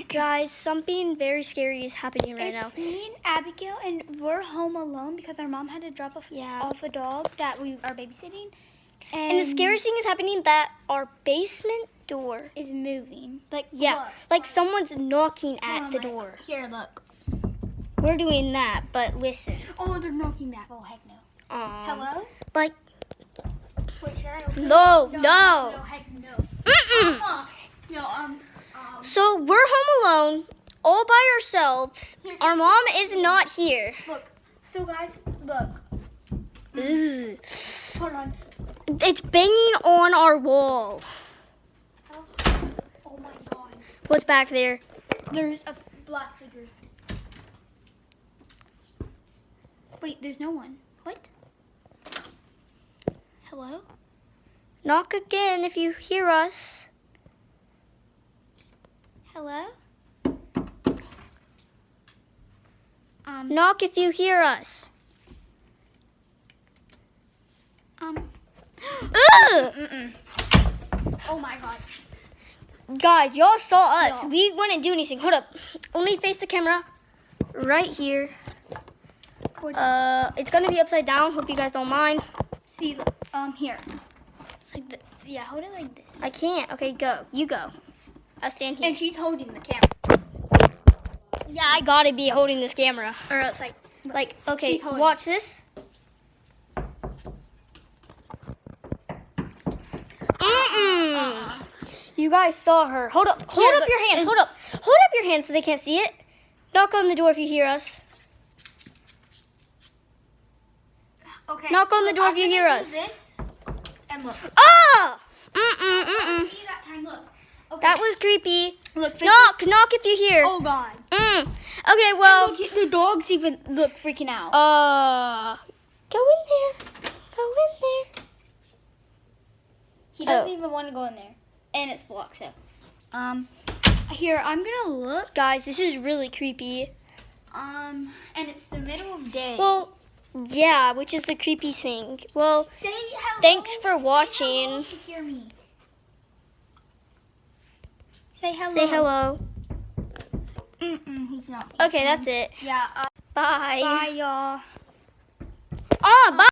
Guys, something very scary is happening right now. It's me and Abigail, and we're home alone because our mom had to drop off a dog that we are babysitting. And the scariest thing is happening that our basement door is moving. Like, yeah, look. like someone's knocking at the door. Here, look. We're doing that, but listen. Oh, they're knocking back. Oh, heck no. Hello? Like, wait, should I open no. No, heck no. Mm-mm. No, So we're home alone, all by ourselves. Our mom is not here. Look. So, guys, look. Ugh. Hold on. It's banging on our wall. Oh, my God. What's back there? There's a black figure. Wait, there's no one. What? Hello? Knock again if you hear us. Hello? Knock if you hear us. Ugh! Oh my God. Guys, y'all saw us. No. We wouldn't do anything. Hold up. Let me face the camera. Right here. It's gonna be upside down. Hope you guys don't mind. See, here. Like the, yeah, hold it like this. I can't. Okay, go. You go. I'll stand here. And she's holding the camera. Yeah, I gotta be holding this camera. Or else, Okay, she's holding watch this. You guys saw her. Hold up your hands. Hold up your hands so they can't see it. Knock on the door if you hear us. Okay. Knock on the door if you hear us. This and look. Ah! See that time? Look. Okay. That was creepy. Look. Knock if you hear. Oh God. Okay, well. And look, the dogs even look freaking out. Go in there. Go in there. He doesn't even want to go in there, and it's blocked. So, here I'm gonna look. Guys, this is really creepy. And it's the middle of day. Well, yeah, which is the creepy thing. Well, say hello. thanks for Say watching. hello if you hear me. Say hello. Say hello. He's not. Okay, that's it. Yeah. Bye. Bye, y'all. Bye.